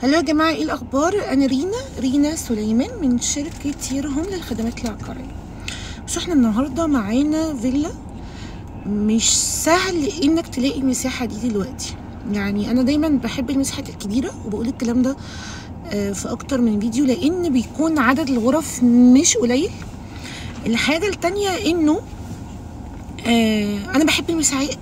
هلو يا جماعة، ايه الأخبار؟ أنا رينا سليمان من شركة ييرهوم للخدمات العقارية. بس احنا النهاردة معانا فيلا مش سهل انك تلاقي المساحة دي دلوقتي. يعني أنا دايما بحب المساحات الكبيرة وبقول الكلام ده في أكتر من فيديو، لأن بيكون عدد الغرف مش قليل. الحاجة التانية انه انا بحب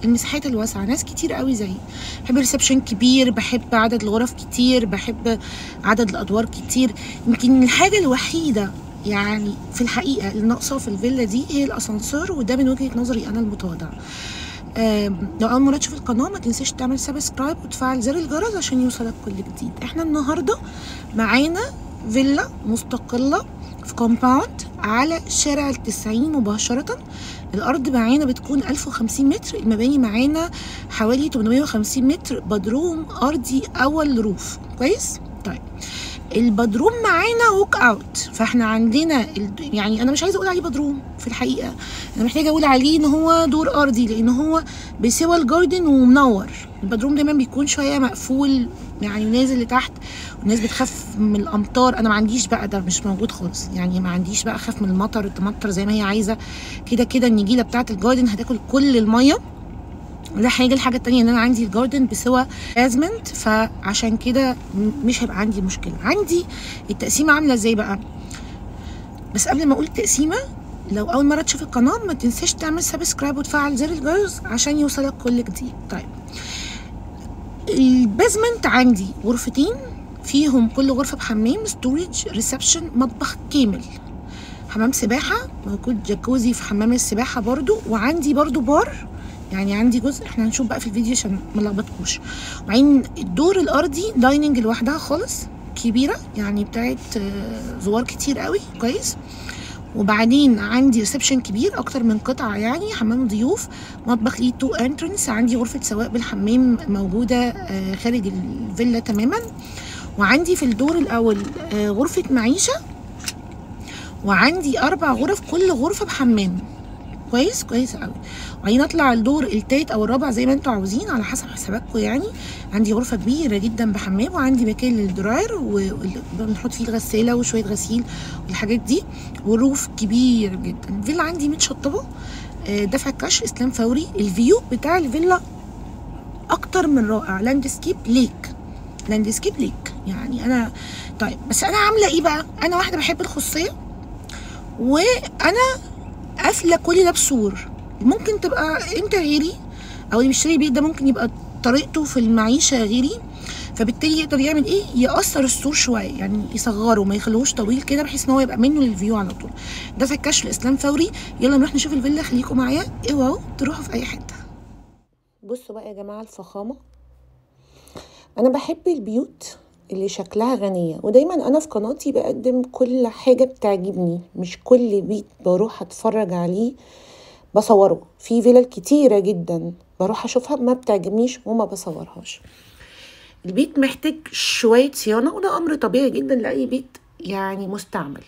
المساحات الواسعه. ناس كتير قوي زيي بحب الريسبشن كبير، بحب عدد الغرف كتير، بحب عدد الادوار كتير. يمكن الحاجه الوحيده يعني في الحقيقه اللي ناقصه في الفيلا دي هي الاسانسير، وده من وجهه نظري انا المتواضعه. لو اول مره تشوف القناه ما تنساش تعمل سبسكرايب وتفعل زر الجرس عشان يوصلك كل جديد. احنا النهارده معانا فيلا مستقله في كومباوند على شارع التسعين مباشره. الارض معانا بتكون 1050 متر، المباني معانا حوالي 850 متر، بدروم ارضي اول روف. كويس. طيب البدروم معانا ووك اوت، فاحنا عندنا يعني انا مش عايزه اقول عليه بدروم في الحقيقه، انا محتاجه اقول عليه ان هو دور ارضي، لان هو بسوى الجاردن ومنور. البدروم دايما بيكون شويه مقفول يعني نازل لتحت، والناس بتخاف من الامطار. انا ما عنديش بقى ده، مش موجود خالص. يعني ما عنديش بقى اخاف من المطر، تمطر زي ما هي عايزه. كده كده النجيله بتاعه الجاردن هتاكل كل الميه. ده حاجه. الحاجه التانيه ان انا عندي الجاردن بسوى ازمنت، فعشان كده مش هيبقى عندي مشكله. عندي التقسيمه عامله ازاي بقى؟ بس قبل ما اقول التقسيمه، لو اول مره تشوف القناه ما تنساش تعمل سبسكرايب وتفعل زر الجرس عشان يوصلك كل جديد. طيب البيزمنت عندي غرفتين، فيهم كل غرفه بحمام، ستورج، ريسبشن، مطبخ كامل، حمام سباحه موجود، جاكوزي في حمام السباحه برضو، وعندي برضو بار. يعني عندي جزء احنا هنشوف بقى في الفيديو عشان ما نلخبطكوش. وبعدين الدور الارضي دايننج لوحدها خالص كبيره، يعني بتاعت زوار كتير قوي. كويس. وبعدين عندي ريسبشن كبير اكتر من قطعه، يعني حمام ضيوف، مطبخ ليه 2 انترنس، عندي غرفه سواق بالحمام موجوده خارج الفيلا تماما. وعندي في الدور الاول غرفه معيشه، وعندي 4 غرف كل غرفه بحمام. كويس كويس قوي. وبعدين اطلع الدور التالت او الرابع زي ما انتوا عاوزين على حسب حساباتكم. يعني عندي غرفه كبيره جدا بحمام، وعندي مكان للدراير وبنحط فيه الغساله وشويه غسيل والحاجات دي، وروف كبير جدا. الفيلا عندي متشطبه، دفع كاش اسلام فوري. الفيو بتاع الفيلا اكتر من رائع، لاندسكيب ليك، لاندسكيب ليك. يعني انا طيب، بس انا عامله ايه بقى؟ انا واحده بحب الخصوصيه، وانا قافله كل ده بسور. ممكن تبقى انت غيري، او اللي بيشتري البيت ده ممكن يبقى طريقته في المعيشه غيري، فبالتالي يقدر يعمل ايه؟ يقصر السور شويه، يعني يصغره، ما يخلوهوش طويل كده بحيث ان هو يبقى منه للفيو على طول. ده في الكشف الاسلام فوري. يلا نروح نشوف الفيلا، خليكم معايا، اوعوا تروحوا في اي حته. بصوا بقى يا جماعه الفخامه. انا بحب البيوت اللي شكلها غنية، ودايما انا في قناتي بقدم كل حاجة بتعجبني، مش كل بيت بروح اتفرج عليه بصوره. في فيلل كتيرة جدا بروح اشوفها ما بتعجبنيش وما بصورهاش. البيت محتاج شوية صيانة، وده امر طبيعي جدا لأي بيت يعني مستعمل،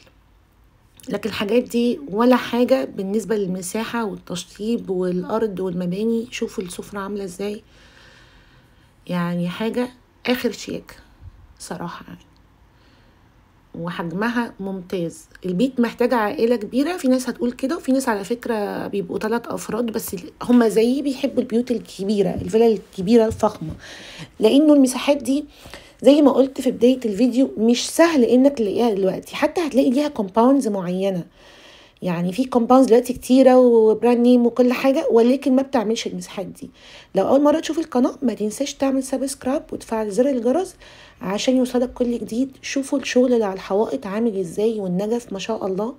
لكن الحاجات دي ولا حاجة بالنسبة للمساحة والتشطيب والأرض والمباني. شوفوا السفرة عاملة ازاي، يعني حاجة آخر شيك صراحة يعني. وحجمها ممتاز. البيت محتاج عائلة كبيرة، في ناس هتقول كده، وفي ناس على فكرة بيبقوا 3 أفراد بس هما زيي بيحبوا البيوت الكبيرة، الفيلا الكبيرة الفخمة، لأنه المساحات دي زي ما قلت في بداية الفيديو مش سهل إنك تلاقيها دلوقتي. حتى هتلاقي ليها كومباوندز معينة، يعني في كومباوندز دلوقتي كتيره وبراند نيم وكل حاجه، ولكن ما بتعملش المساحات دي. لو اول مره تشوف القناه ما تنساش تعمل سبسكرايب وتفعل زر الجرس عشان يوصلك كل جديد. شوفوا الشغل اللي على الحوائط عامل ازاي، والنجف ما شاء الله.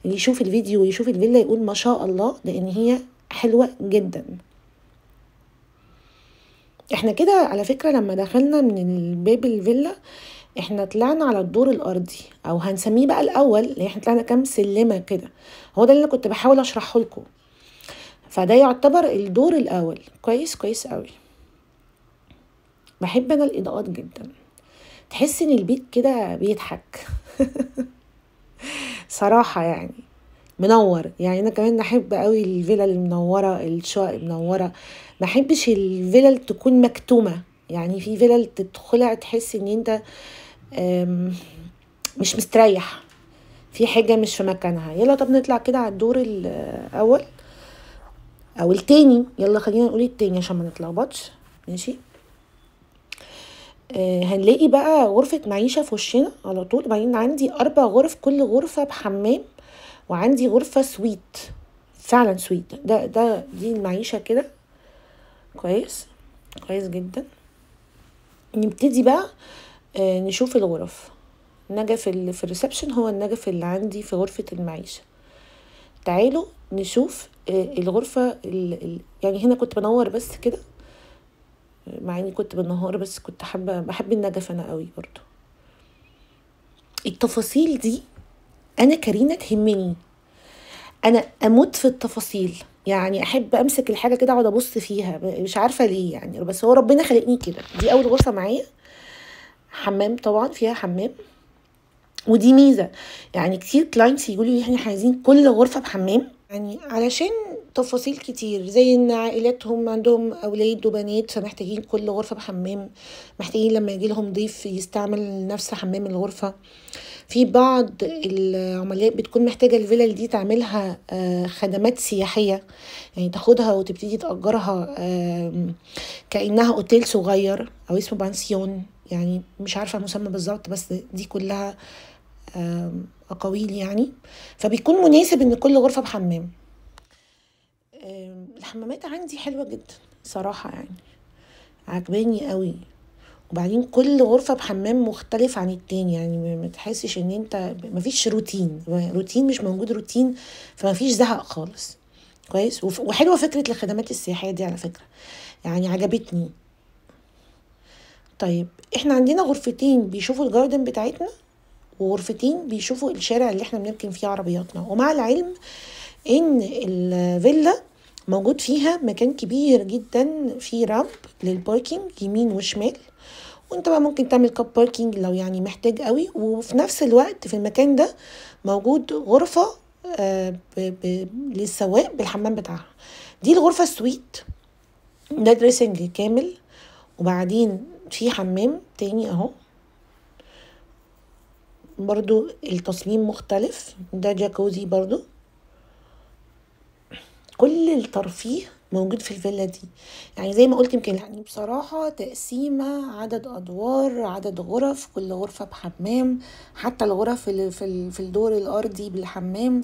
اللي يشوف الفيديو ويشوف الفيلا يقول ما شاء الله، لان هي حلوه جدا. احنا كده على فكره لما دخلنا من الباب الفيلا احنا طلعنا على الدور الارضي، او هنسميه بقى الاول، لان احنا طلعنا كام سلمه كده. هو ده اللي انا كنت بحاول اشرحه لكم. فده يعتبر الدور الاول. كويس كويس قوي. بحب انا الاضاءات جدا، تحس ان البيت كده بيضحك صراحه يعني منور. يعني انا كمان بحب قوي الفيلا المنوره، الشقق المنوره. ما بحبش الفيلا تكون مكتومه، يعني في فيلل تدخلها تحس ان انت مش مستريح، في حاجة مش في مكانها. يلا طب نطلع كده على الدور الاول او التاني، يلا خلينا نقول التاني عشان ما نتلخبطش. ماشي. هنلاقي بقى غرفة معيشة في وشنا على طول. بعدين عندي 4 غرف، كل غرفة بحمام، وعندي غرفة سويت، فعلا سويت. دي المعيشة كده. كويس، كويس جدا. نبتدي بقى نشوف الغرف. النجف اللي في الريسبشن هو النجف اللي عندي في غرفة المعيشة. تعالوا نشوف الغرفة يعني هنا كنت بنور بس كده، مع اني كنت بالنهار، بس كنت بحب النجف انا قوي برضو. التفاصيل دي انا كارينا تهمني، انا اموت في التفاصيل. يعني احب امسك الحاجه كده اقعد ابص فيها، مش عارفه ليه يعني، بس هو ربنا خلقني كده. دي اول غرفه معايا، حمام طبعا، فيها حمام. ودي ميزه، يعني كتير كلاينتس يقولوا لي احنا عايزين كل غرفه بحمام، يعني علشان تفاصيل كتير، زي ان عائلاتهم عندهم اولاد وبنات فمحتاجين كل غرفه بحمام، محتاجين لما يجي لهم ضيف يستعمل نفس حمام الغرفه. في بعض العملاء بتكون محتاجة الفيلل دي تعملها خدمات سياحية، يعني تاخدها وتبتدي تأجرها كأنها اوتيل صغير او اسمه بانسيون، يعني مش عارفة المسمى بالظبط، بس دي كلها اقاويل يعني. فبيكون مناسب ان كل غرفة بحمام. الحمامات عندي حلوة جدا صراحة، يعني عجباني قوي. وبعدين كل غرفة بحمام مختلف عن التاني، يعني ما تحسش ان انت مفيش روتين مش موجود روتين، فمفيش زهق خالص. كويس. وحلوة فكرة الخدمات السياحية دي على فكرة، يعني عجبتني. طيب احنا عندنا غرفتين بيشوفوا الجاردن بتاعتنا، وغرفتين بيشوفوا الشارع اللي احنا بنركن فيه عربياتنا. ومع العلم ان الفيلا موجود فيها مكان كبير جدا فيه رامب للباركينج يمين وشمال، وانت بقى ممكن تعمل كاب باركينج لو يعني محتاج قوي. وفي نفس الوقت في المكان ده موجود غرفة للسواق بالحمام بتاعها. دي الغرفة السويت، ده دريسنج كامل، وبعدين في حمام تاني اهو، برضو التصميم مختلف، ده جاكوزي برضو. كل الترفيه موجود في الفيلا دي. يعني زي ما قلت يمكن، يعني بصراحة تقسيمة، عدد أدوار، عدد غرف، كل غرفة بحمام، حتى الغرف اللي في الدور الأرضي بالحمام.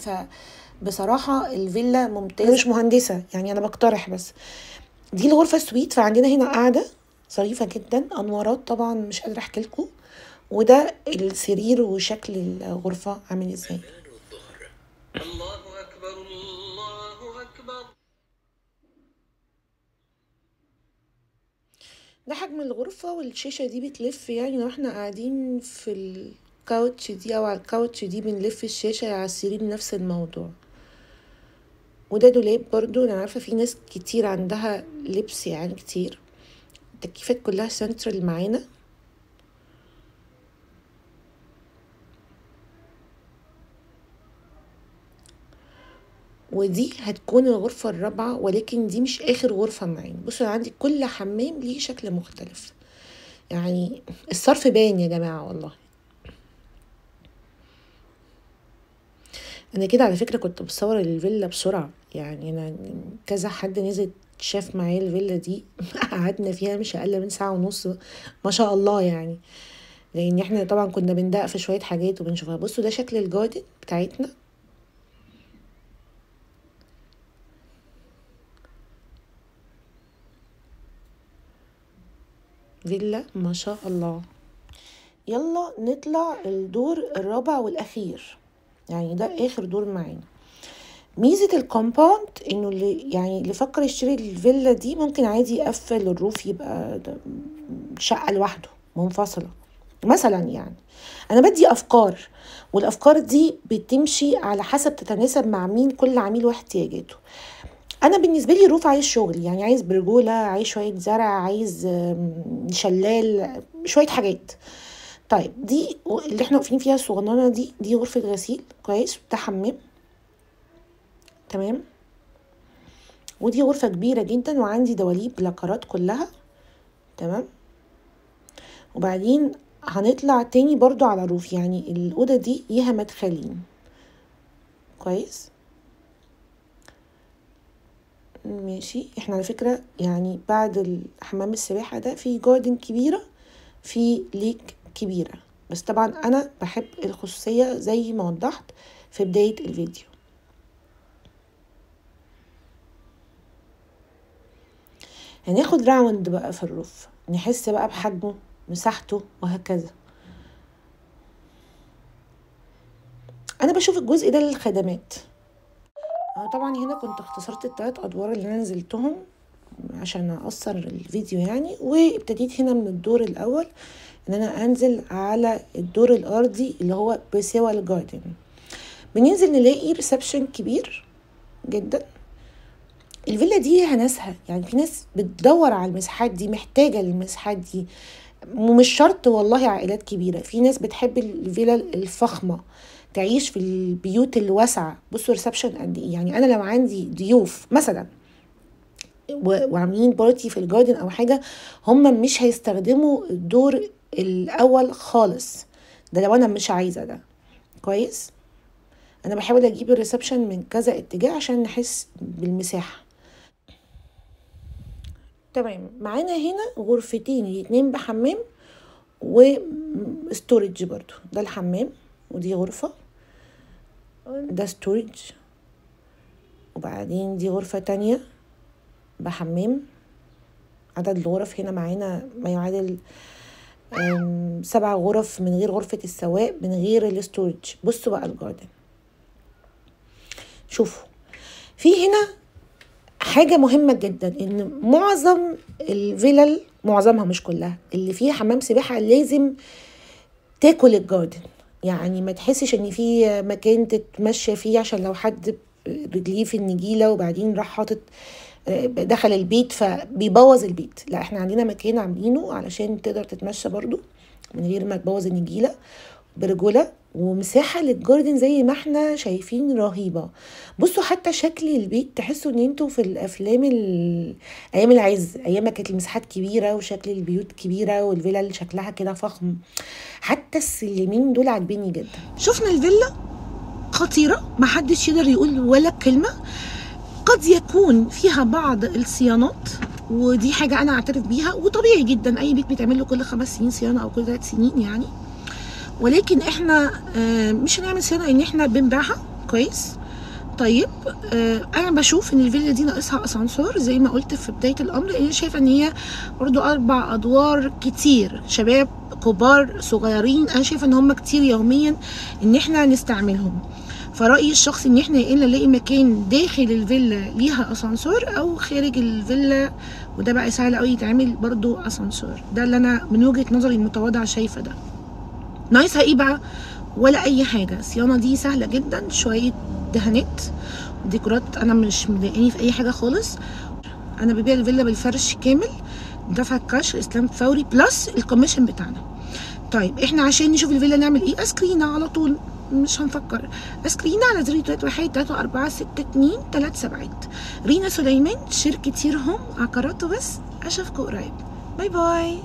فبصراحة الفيلا ممتازة. مش مهندسة يعني، أنا بقترح بس. دي الغرفة السويت. فعندنا هنا قاعدة ظريفة جدا، أنوارات طبعا مش قادرة أحكي لكم. وده السرير وشكل الغرفة عامل ازاي. الله أكبر الله أكبر. ده حجم الغرفة، والشاشة دي بتلف، يعني لو احنا قاعدين في الكاوتش دي او على الكاوتش دي بنلف الشاشة، على السرير نفس الموضوع. وده دولاب برضو، انا عارفة في ناس كتير عندها لبس يعني كتير. التكييفات كلها سنترال معانا. ودي هتكون الغرفة الرابعة، ولكن دي مش اخر غرفة معانا. بصوا عندي كل حمام ليه شكل مختلف، يعني الصرف باين يا جماعة والله. انا كده على فكرة كنت بصور الفيلا بسرعة، يعني انا كذا حد نزل شاف معايا الفيلا دي قعدنا فيها مش اقل من 1.5 ساعة، ما شاء الله يعني. لان احنا طبعا كنا بندق في شوية حاجات وبنشوفها. بصوا ده شكل الجاردن بتاعتنا. فيلا ما شاء الله. يلا نطلع الدور الرابع والاخير، يعني ده اخر دور معانا. ميزة الكومباوند انه اللي فكر يشتري الفيلا دي ممكن عادي يقفل الروف، يبقى شقة لوحده منفصلة مثلا. يعني انا بدي افكار، والافكار دي بتمشي على حسب تتناسب مع مين، كل عميل واحتياجاته. انا بالنسبه لي الروف عايز شغل، يعني عايز برجوله، عايز شويه زرع، عايز شلال، شويه حاجات. طيب دي اللي احنا واقفين فيها الصغننه دي غرفه غسيل. كويس. ده حمام. تمام. ودي غرفه كبيره جدا، وعندي دواليب لاكرات كلها. تمام. وبعدين هنطلع تاني برضو على روف، يعني الأوضة دي ليها مدخلين. كويس ماشي. احنا على فكرة يعني بعد حمام السباحة ده في جاردن كبيرة، في ليك كبيرة، بس طبعا انا بحب الخصوصية زي ما وضحت في بداية الفيديو. هناخد راوند بقى في الروف، نحس بقى بحجمه، مساحته، وهكذا. انا بشوف الجزء ده للخدمات. طبعا هنا كنت اختصرت ال3 ادوار اللي انا نزلتهم عشان اقصر الفيديو يعني، وابتديت هنا من الدور الاول ان انا انزل على الدور الارضي اللي هو بسوى الجاردن. بننزل نلاقي ريسبشن كبير جدا. الفيلا دي هناسها، يعني في ناس بتدور على المساحات دي، محتاجة المساحات دي، ومش شرط والله عائلات كبيرة، في ناس بتحب الفيلا الفخمة، تعيش في البيوت الواسعة. بصوا ريسبشن قد ايه، يعني انا لو عندي ضيوف مثلا وعاملين بارتي في الجاردن او حاجة، هم مش هيستخدموا الدور الاول خالص، ده لو انا مش عايزة ده. كويس. انا بحاول اجيب الريسبشن من كذا اتجاه عشان نحس بالمساحة. تمام. معانا هنا غرفتين، الاتنين بحمام وستورج برضو. ده الحمام ودي غرفة، ده ستورج، وبعدين دي غرفة تانية بحمام. عدد الغرف هنا معانا ما يعادل 7 غرف من غير غرفة السواق، من غير الستورج. بصوا بقى الجاردن، شوفوا في هنا حاجة مهمة جدا، ان معظم الفلل، معظمها مش كلها، اللي فيها حمام سباحة لازم تاكل الجاردن، يعني ما تحسش ان في مكان تتمشى فيه عشان لو حد رجليه في النجيلة وبعدين راح حاطط دخل البيت فبيبوظ البيت. لا، احنا عندنا مكان عاملينه علشان تقدر تتمشى برضو من غير ما تبوظ النجيلة، برجولة، ومساحة للجاردن زي ما احنا شايفين رهيبة. بصوا حتى شكل البيت، تحسوا ان انتوا في الافلام ايام العز، ايام ما كانت المساحات كبيرة وشكل البيوت كبيرة والفيلا شكلها كده فخم. حتى السلمين دول عاجبيني جدا. شفنا الفيلا خطيرة، محدش يقدر يقول ولا كلمة. قد يكون فيها بعض الصيانات، ودي حاجة انا اعترف بيها، وطبيعي جدا اي بيت بيتعمل له كل 5 سنين صيانة او كل 3 سنين يعني، ولكن احنا مش هنعمل صيانه ان احنا بنبيعها. كويس. طيب انا بشوف ان الفيلا دي ناقصها اسانسور زي ما قلت في بدايه الامر، لان انا شايفه ان هي برضو 4 ادوار كتير، شباب كبار صغيرين، انا شايفه ان هم كتير يوميا ان احنا نستعملهم. فرأيي الشخصي ان احنا يا الا نلاقي مكان داخل الفيلا ليها اسانسور، او خارج الفيلا، وده بقى سهل قوي يتعمل برضو اسانسور. ده اللي انا من وجهه نظري المتواضعه شايفه ده. ناقصها ايه بقى؟ ولا اي حاجه. الصيانه دي سهله جدا، شويه دهانات ديكورات، انا مش مضايقاني في اي حاجه خالص. انا ببيع الفيلا بالفرش كامل، دفع الكاش، اسلام فوري، بلس الكوميشن بتاعنا. طيب احنا عشان نشوف الفيلا نعمل ايه؟ اسكرينا على طول، مش هنفكر. اسكرينا على 031-346-237. رينا سليمان، شركة يرهم عقارات وبس. اشوفكم قريب. باي باي.